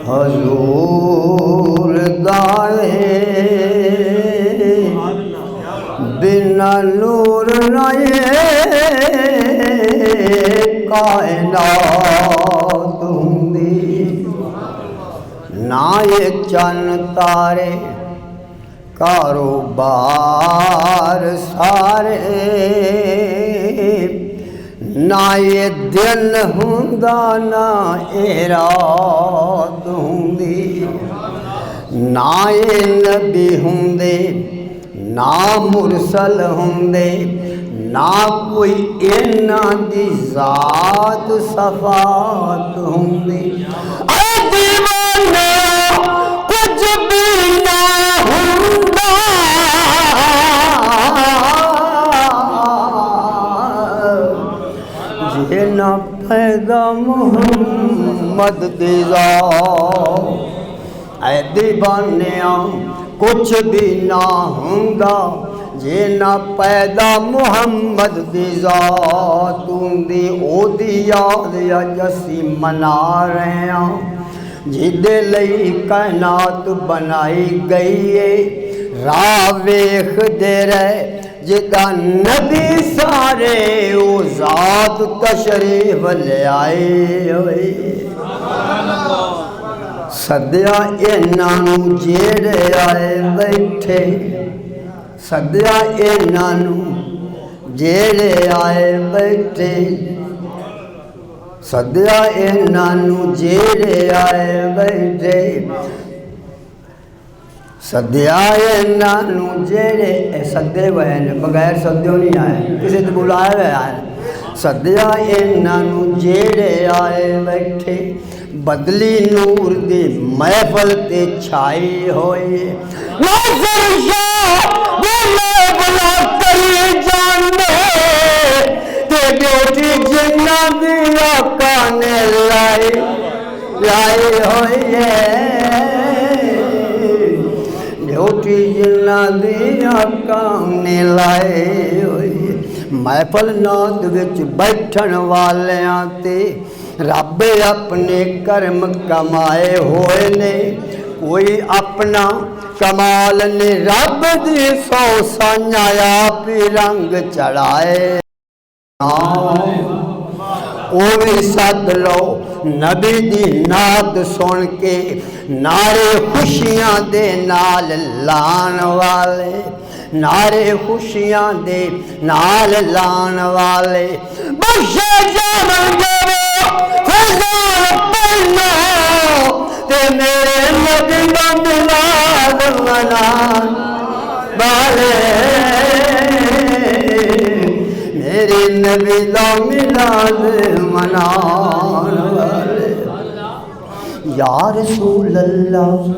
हजूर दाए बिना नूर नए कायनात हुंदी ना ये चन तारे कारोबार सारे ना ये दिन हुंदा ना ए रात हुंदी ना ये नबी हुंदे ना मुरसल हुंदे ना कोई इन्ना दी जात सफात हुंदी दीवाना कुछ भी ना हुंदा जे ना पैदा मुहम्मद दी जात ऐ दीवानिया कुछ भी ना हुंदा जे ना पैदा मुहम्मद दी जात हुंदी ओदी याद अज असीं मना रहे हां जिदे लई कायनात बनाई गई है राह वेखदे रहे जिदा नबी सारे ओ जात तशरीफ ले आए होए सद्या इन्हां नूं जेड़े आए बैठे सद्या इन्हां नूं जेड़े आए बैठे सद्या इन्हां नूं जेड़े आए बैठे सद्या इन्हां नूं जेड़े सदे हुए ने बगैर सद्यों नहीं आए किसी ने बुलाए हुए आए सद्या इन्हां नूं जेड़े आए बैठे बदली नूर दी महफल ते छाई होई बुला करी जाने ते ड्यूटी जिन्ना दी आका ने लाई लाई होई है ड्यूटी जिन्ना दी आका ने लाई होई महफल नाद विच बैठन वालियां ते रब अपने कर्म कमाए हुए ने कोई अपना कमाल ने रब दी सौ साया भी रंग चढ़ाए ओ भी सद लो नबी दी नात सुन के नारे खुशियां दे नाल लान वाले नारे खुशियां दे नाल लान वाले बख्शे जावंगे ते मेरे नबी दा मिलाद मनान वाले मेरे नबी दा मिलाद मनान वाले या रसूल अल्लाह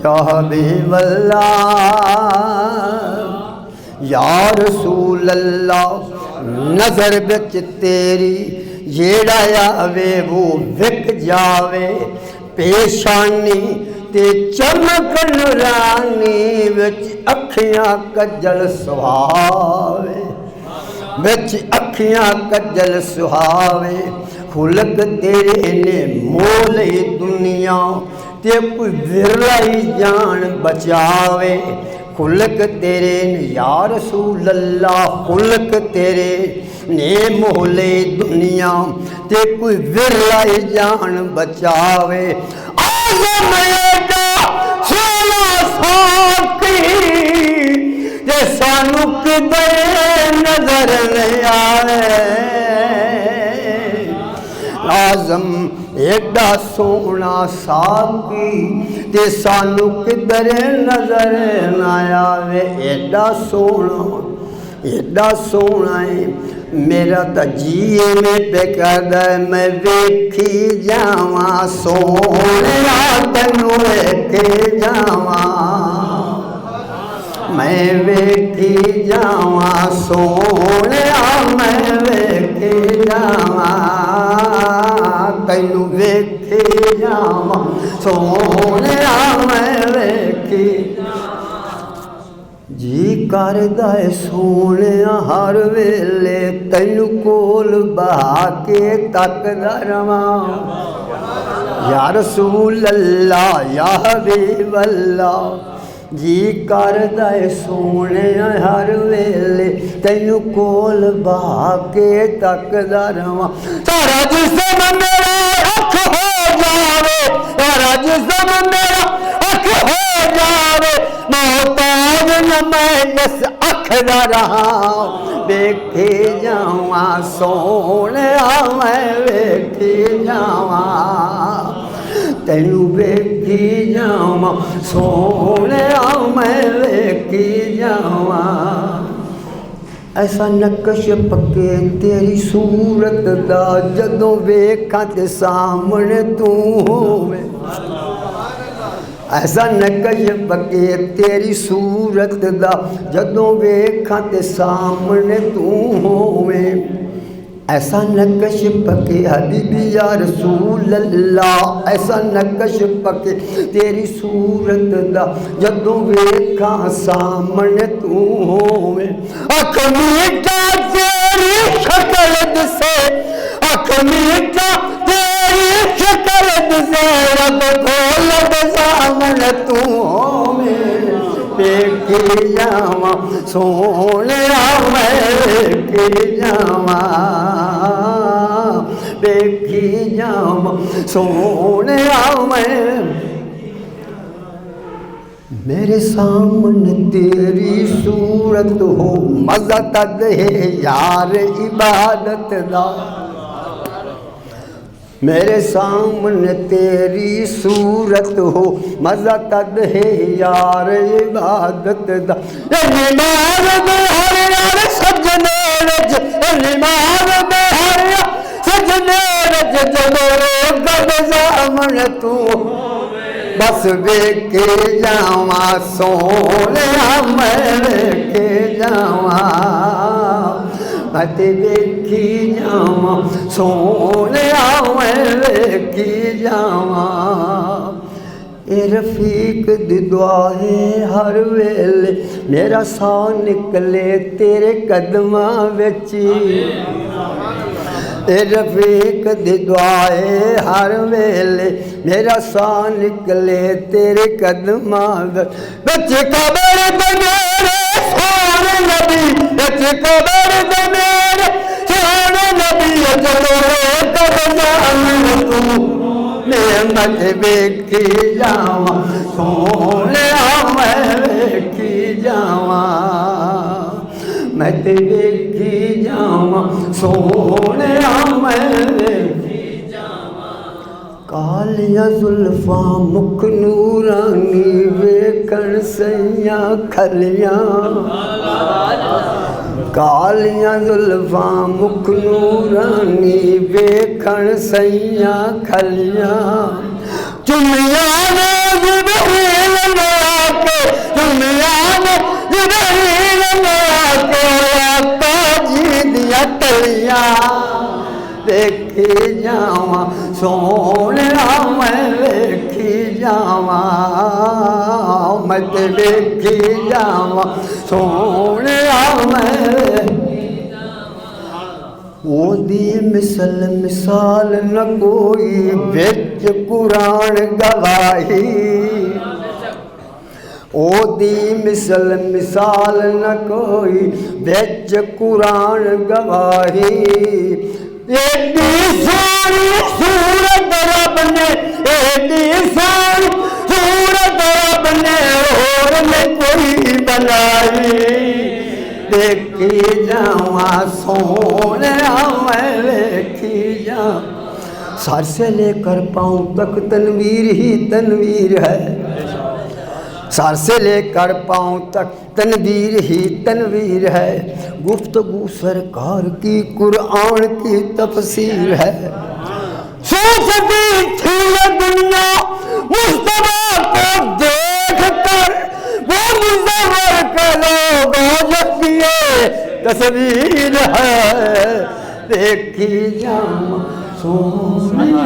या हबीब अल्लाह या रसूल अल्लाह नजर बिच तेरी जेड़ा आवे वो विक जावे पेशानी ते चमक नूरानी विच अखियां कजल सुहावे विच अखियां कजल सुहावे खुलक तेरे ने मोल दुनिया ते कोई विरलाई जान बचावे खुलक तेरे या रसूल अल्लाह खुलक तेरे ने मोहले दुनिया ते कोई विरलाई जान बचावे सोना साकी ते सानू किधर नजर नहीं आए आजम एडा सोना साकी ते सानू किधर नजर न आवे एडा सोना है मेरा तो जिए में बेकद मैं वेखी जावा सोने तेनू वेखे जावा मैं वेखी जावा सोने मैं वेखी जावा तैनू वेखी जावा सोने मैं वेखी जी करदा है सोने हर वेले तैनू कोल बहा के तकदा रवां या रसूल अल्लाह या हबीब अल्लाह जी करदा है सोने हर वेले तैनू कोल बहा के तकदा रवां सारा जिस्म मेरा अख हो जावे सारा जिस्म मेरा अख हो जावे मोहताज न मैं इस अख दा रहा वेखे जावा सोने मैं वेखे जावा तैनू वेखी जावा सोने मैं वेखी जावा ऐसा नकश पक्के तेरी सूरत दा जदों वेखां ते सामने तू होवे ऐसा नकश पक्के तेरी सूरत दा जदों वेखां ते सामने तू होवे ऐसा नकश पके हबीबी या रसूल अल्लाह ऐसा नकश पके तेरी सूरत दा जदों वेखां सामने तू होवे अख मीठा तेरी शक्ल दिसे अख मीठा तेरी शक्ल दिसे रब खोल दे सामने तू होवे वेखी जावा सोने मैं वेखी जावा वेखी जावा सोने मैं मेरे सामने तेरी सूरत हो मज़ा तद है यार इबादत दा मेरे सामने तेरी सूरत हो मज़ा तद है यार इबादत दा नमाज में हर यार सजने रज नमाज में हर यार सजने रज जदों गद सामने तू बस वेखे जावा सोने मैं वेखे जावा मैं वेखी जावा सोने मैं वेखी जावा ए रफीक दी दुआ है हर वेले मेरा सौ निकले तेरे कदमां विच ए रफीक दी दुआ है हर वेले मेरा सौ निकले तेरे कदमां विच कबर दे मेरे सोने नबी विच कबर दे मेरे सोने नबी जदों कदमां तू मैं वेखी जावा सोने मैं वेखी जावा मैं वेखी जावा सोने मैं वेखी जावा कालियां जुल्फां मुख नूरानी वेखण सैयां खलियां कालियां जुल्फां मुख नूरानी वेखण सैयां खलियां चुमिया ने जिबरील ने आके चुमिया ने जिबरील ने आके आका जी दिया तलियां वेखी जावा सोने मैं वेखी जावा मैं वेखी जावा सोने मैं ओदी मिसल मिसाल न कोई विच कुरान गवाही ओदी मिसल मिसाल न कोई विच कुरान गवाही एडी सोनी सूरत रब ने एडी सोनी सूरत रब ने और में कोई बनाई देखी जावा सोने मैं देखी जा सर से लेकर पाँव तक तनवीर ही तनवीर है सर से लेकर पाँव तक तनवीर ही तनवीर है गुफ्तगू सरकार की कुरान की तफसीर है सोचती थी ये दुनिया मुस्तफा को देख कर वो मुज़व्वर लोगों जगिए तस्वीर है देखी जाम सोनिया